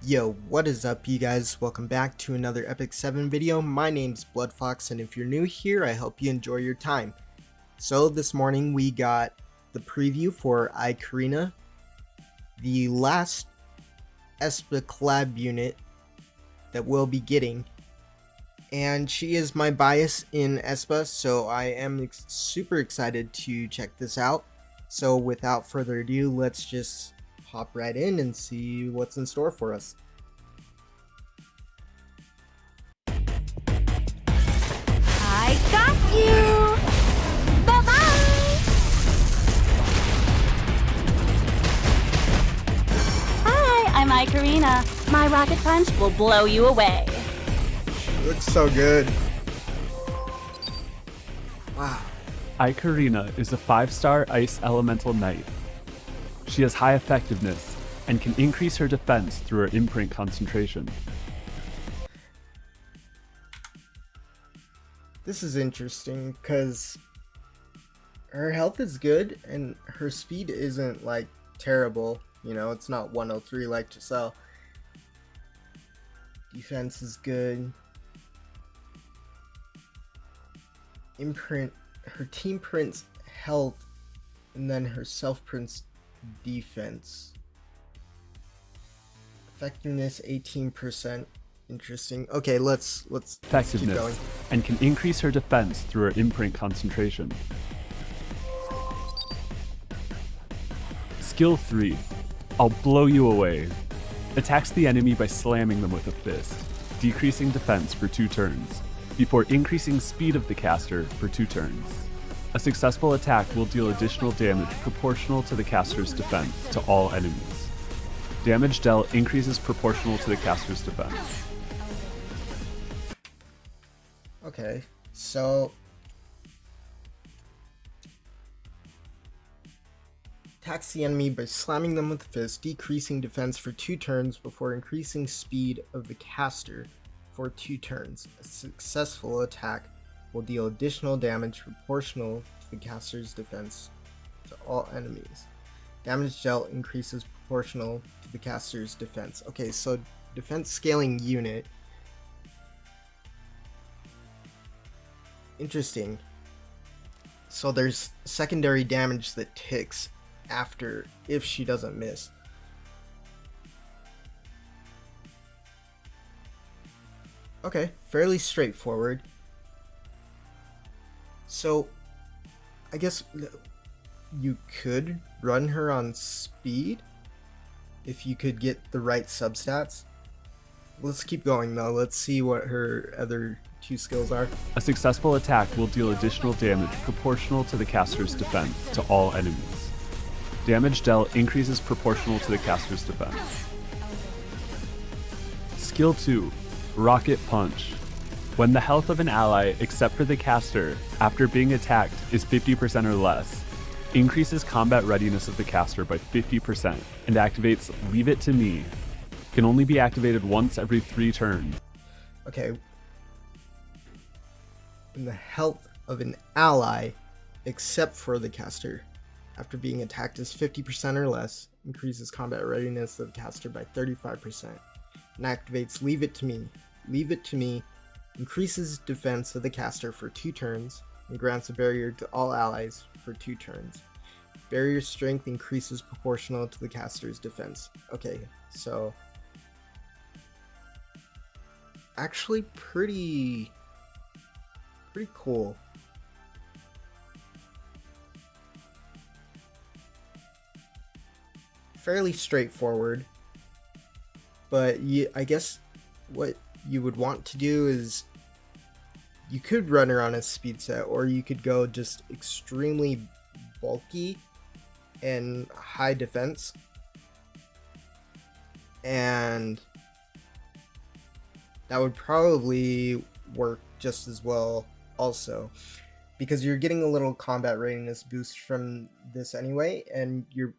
Yo, what is up you guys? Welcome back to another Epic 7 video. My name's Bloodfox, and if you're new here, I hope you enjoy your time. So this morning we got the preview for æ-Karina, the last Aespa collab unit that we'll be getting. And she is my bias in Aespa, so I am super excited to check this out. So without further ado, let's just hop right in and see what's in store for us. I got you! Bye-bye! Hi, I'm æ-Karina. My rocket punch will blow you away. Looks so good. Wow. æ-Karina is a 5-star Ice Elemental Knight. She has high effectiveness and can increase her defense through her imprint concentration. This is interesting because her health is good and her speed isn't like terrible. You know, it's not 103 like Giselle. Defense is good. Imprint, her team prints health and then her self prints defense. Effectiveness 18%. Interesting. Okay, let's keep going. Effectiveness and can increase her defense through her imprint concentration. Skill 3. I'll blow you away. Attacks the enemy by slamming them with a fist, decreasing defense for 2 turns, before increasing speed of the caster for 2 turns. A successful attack will deal additional damage proportional to the caster's defense to all enemies. Damage dealt increases proportional to the caster's defense. Okay, so attacks the enemy by slamming them with a fist, decreasing defense for 2 turns before increasing speed of the caster for 2 turns. A successful attack will deal additional damage proportional to the caster's defense to all enemies. Damage dealt increases proportional to the caster's defense. Okay, so defense scaling unit. Interesting. So there's secondary damage that ticks after if she doesn't miss. Okay, fairly straightforward. So I guess you could run her on speed if you could get the right substats. Let's keep going though. Let's see what her other 2 skills are. A successful attack will deal additional damage proportional to the caster's defense to all enemies. Damage dealt increases proportional to the caster's defense. Skill 2. Rocket Punch. When the health of an ally, except for the caster, after being attacked is 50% or less, increases combat readiness of the caster by 50% and activates Leave It to Me. Can only be activated once every 3 turns. Okay. When the health of an ally, except for the caster, after being attacked is 50% or less, increases combat readiness of the caster by 35%, and activates Leave It to Me. Leave It to Me increases defense of the caster for 2 turns, and grants a barrier to all allies for 2 turns. Barrier strength increases proportional to the caster's defense. Okay, so actually pretty cool. Fairly straightforward, but I guess what you would want to do is you could run her on a speed set, or you could go just extremely bulky and high defense, and that would probably work just as well also, because you're getting a little combat readiness boost from this anyway, and you're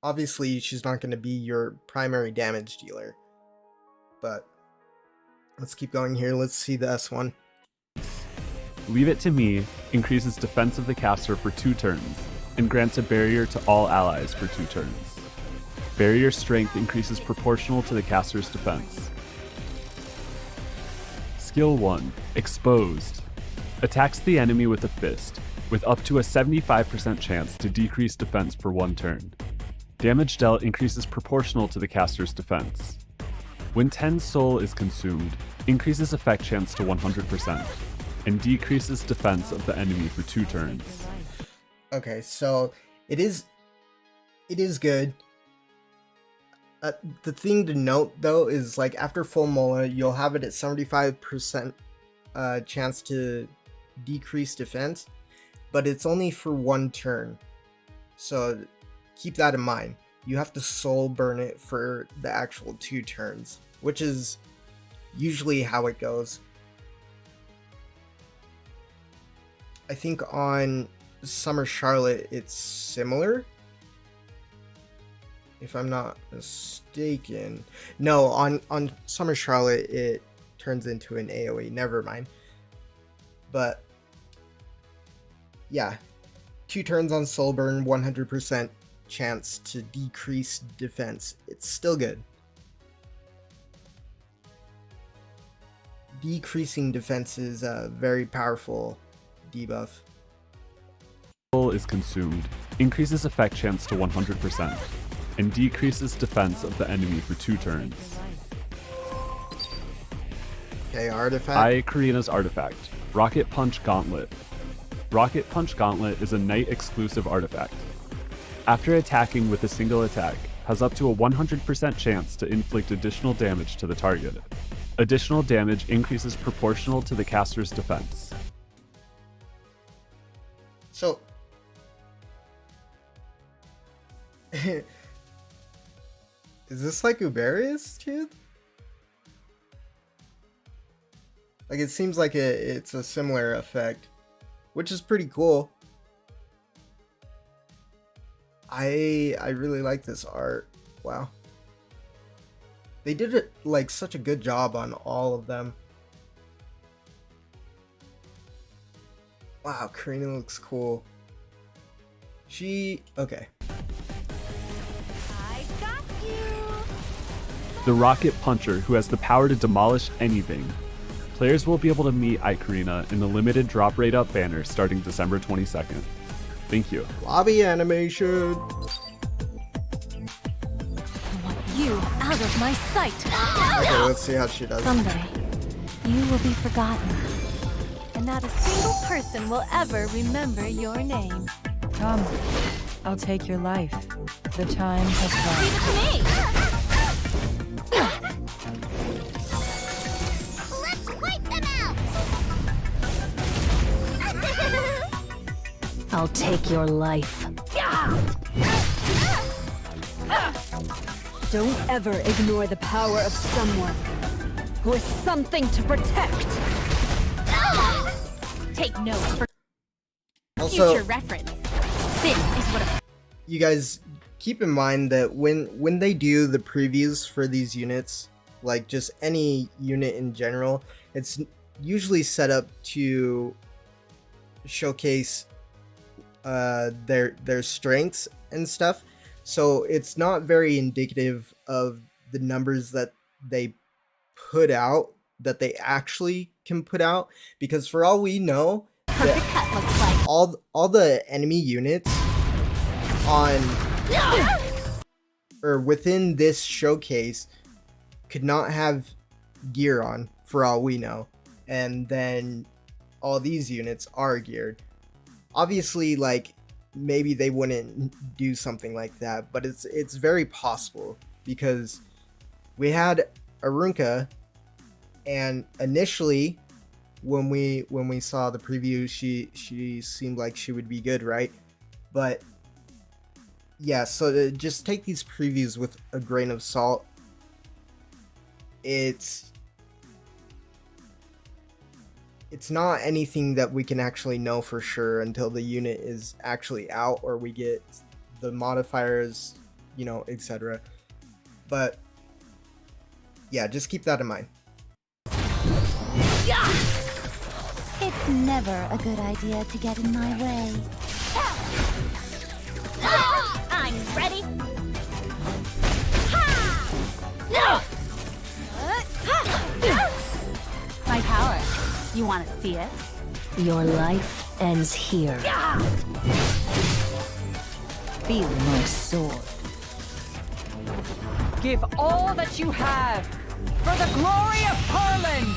obviously she's not going to be your primary damage dealer. But let's keep going here. Let's see the S1. Leave It to Me increases defense of the caster for 2 turns, and grants a barrier to all allies for 2 turns. Barrier strength increases proportional to the caster's defense. Skill 1, Exposed. Attacks the enemy with a fist, with up to a 75% chance to decrease defense for 1 turn. Damage dealt increases proportional to the caster's defense. When 10 soul is consumed, increases effect chance to 100%, and decreases defense of the enemy for 2 turns. Okay, so it is good. The thing to note though is like after full mola, you'll have it at 75% chance to decrease defense, but it's only for 1 turn. So keep that in mind. You have to soul burn it for the actual 2 turns, which is usually how it goes. I think on Summer Charlotte it's similar, if I'm not mistaken. No, on Summer Charlotte it turns into an AoE, never mind. But yeah, 2 turns on soul burn, 100% chance to decrease defense. It's still good. Decreasing defense is a very powerful debuff. Soul is consumed, increases effect chance to 100%, and decreases defense of the enemy for 2 turns. Okay, artifact. æ-Karina's artifact, Rocket Punch Gauntlet. Rocket Punch Gauntlet is a knight exclusive artifact. After attacking with a single attack, has up to a 100% chance to inflict additional damage to the target. Additional damage increases proportional to the caster's defense. So is this like Uberius Tooth? Like it seems like it's a similar effect, which is pretty cool. I really like this art. Wow. They did it like such a good job on all of them. Wow, Karina looks cool. Okay. I got you. The Rocket Puncher, who has the power to demolish anything. Players will be able to meet æ-Karina in the limited drop rate up banner starting December 22nd. Thank you. Lobby animation. I want you out of my sight. Okay, let's see how she does. Someday, you will be forgotten, and not a single person will ever remember your name. Come, I'll take your life. The time has come. Let's wipe them out. I'll take your life. Don't ever ignore the power of someone who has something to protect. Take notes for Also, future reference. This is what a you guys keep in mind that when they do the previews for these units, like just any unit in general, it's usually set up to showcase their strengths and stuff. So it's not very indicative of the numbers that they put out, that they actually can put out, because for all we know, perfect cut looks like. all the enemy units on or within this showcase could not have gear on, for all we know, and then all these units are geared. Obviously, like, maybe they wouldn't do something like that, but it's very possible, because we had Arunka, and initially when we saw the preview, she seemed like she would be good, right? But yeah, so just take these previews with a grain of salt. It's not anything that we can actually know for sure until the unit is actually out, or we get the modifiers, you know, etc. But yeah, just keep that in mind. It's never a good idea to get in my way. I'm ready. You want to see it? Your life ends here. Feel my sword. Give all that you have for the glory of Harlan!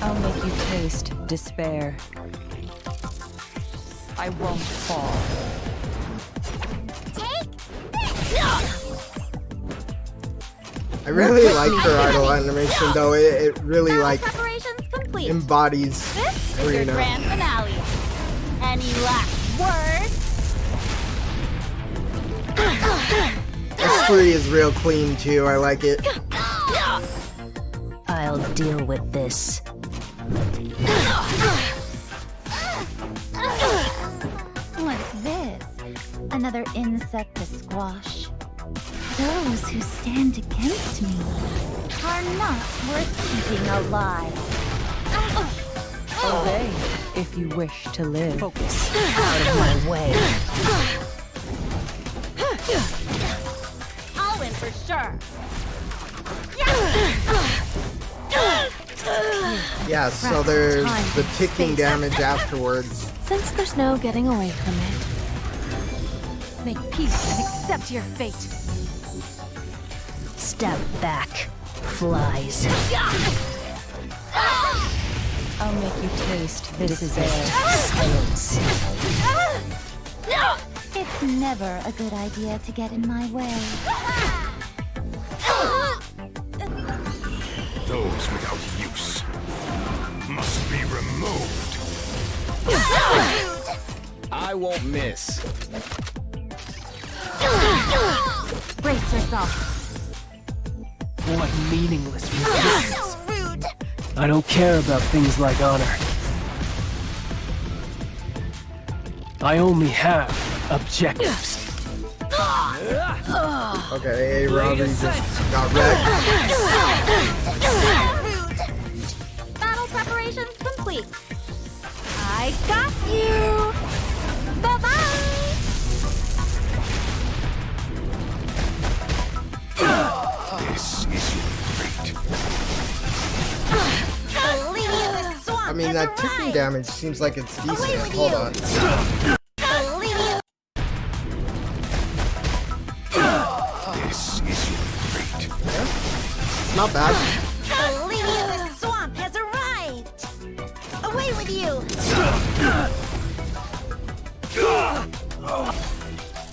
I'll make you taste despair. I won't fall. I really like her idol animation though. It really Battle like preparations complete. embodies This is your Karina. grand finale. Any last words? S3 is real clean too. I like it. I'll deal with this. What's this? Another insect to squash? Those who stand against me are not worth keeping alive. Obey if you wish to live. Focus. Out of my way. I'll win for sure. Yeah, so there's the ticking damage afterwards. Since there's no getting away from it, make peace and accept your fate. Step back, flies. I'll make you taste despair. Silence. It's never a good idea to get in my way. Those without use must be removed. I won't miss. Brace yourself. What meaningless resistance. I don't care about things like honor. I only have objectives. Okay, Robbie just got wrecked. Battle preparations complete. I got you. Bye-bye. This is your fate. I mean, that ticking damage seems like it's decent. Hold on. This is your fate. It's not bad. The swamp has arrived. Away with you.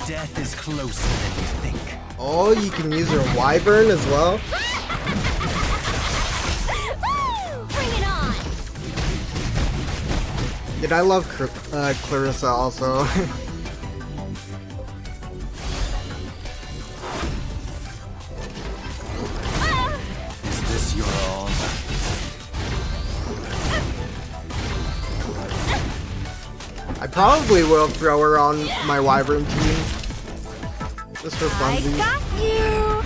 Death is closer than you think. Oh, you can use her wyvern as well. Bring it on. Dude, I love Clarissa also. Is this your all? I probably will throw her on my wyvern team. Just for I funsies. got you.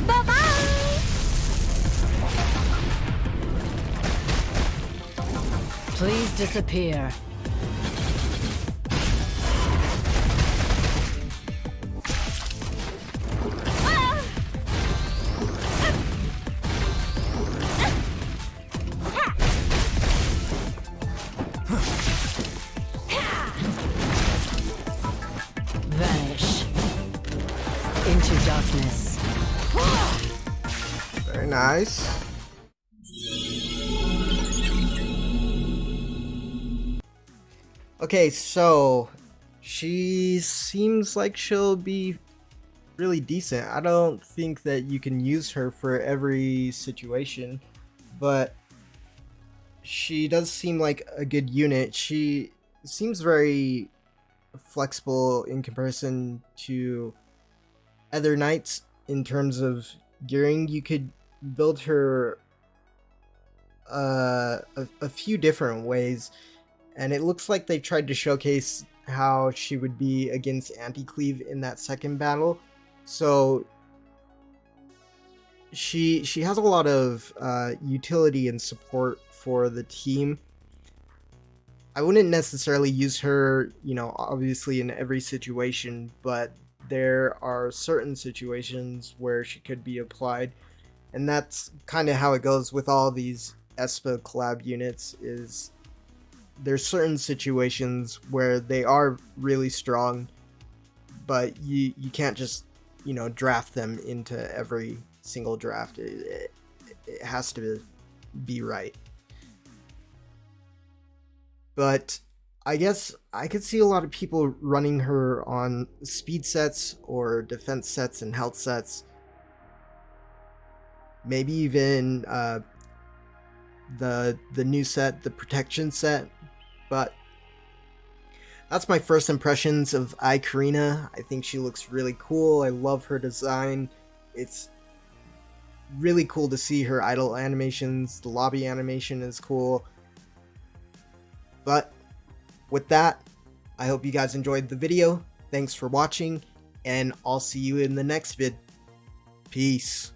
Bye-bye. Please disappear. Vanish into darkness. Very nice. Okay, so she seems like she'll be really decent. I don't think that you can use her for every situation, but she does seem like a good unit. She seems very flexible in comparison to other knights in terms of gearing. You could build her a few different ways, and it looks like they tried to showcase how she would be against anti-cleave in that second battle. So she has a lot of utility and support for the team. I wouldn't necessarily use her, you know, obviously in every situation, but there are certain situations where she could be applied, and that's kind of how it goes with all these Aespa collab units is there's certain situations where they are really strong, but you can't just, you know, draft them into every single draft. It has to be right. But I guess I could see a lot of people running her on speed sets or defense sets and health sets. Maybe even the new set, the protection set. But that's my first impressions of æ-Karina. I think she looks really cool. I love her design. It's really cool to see her idle animations. The lobby animation is cool. But with that, I hope you guys enjoyed the video. Thanks for watching, and I'll see you in the next vid. Peace.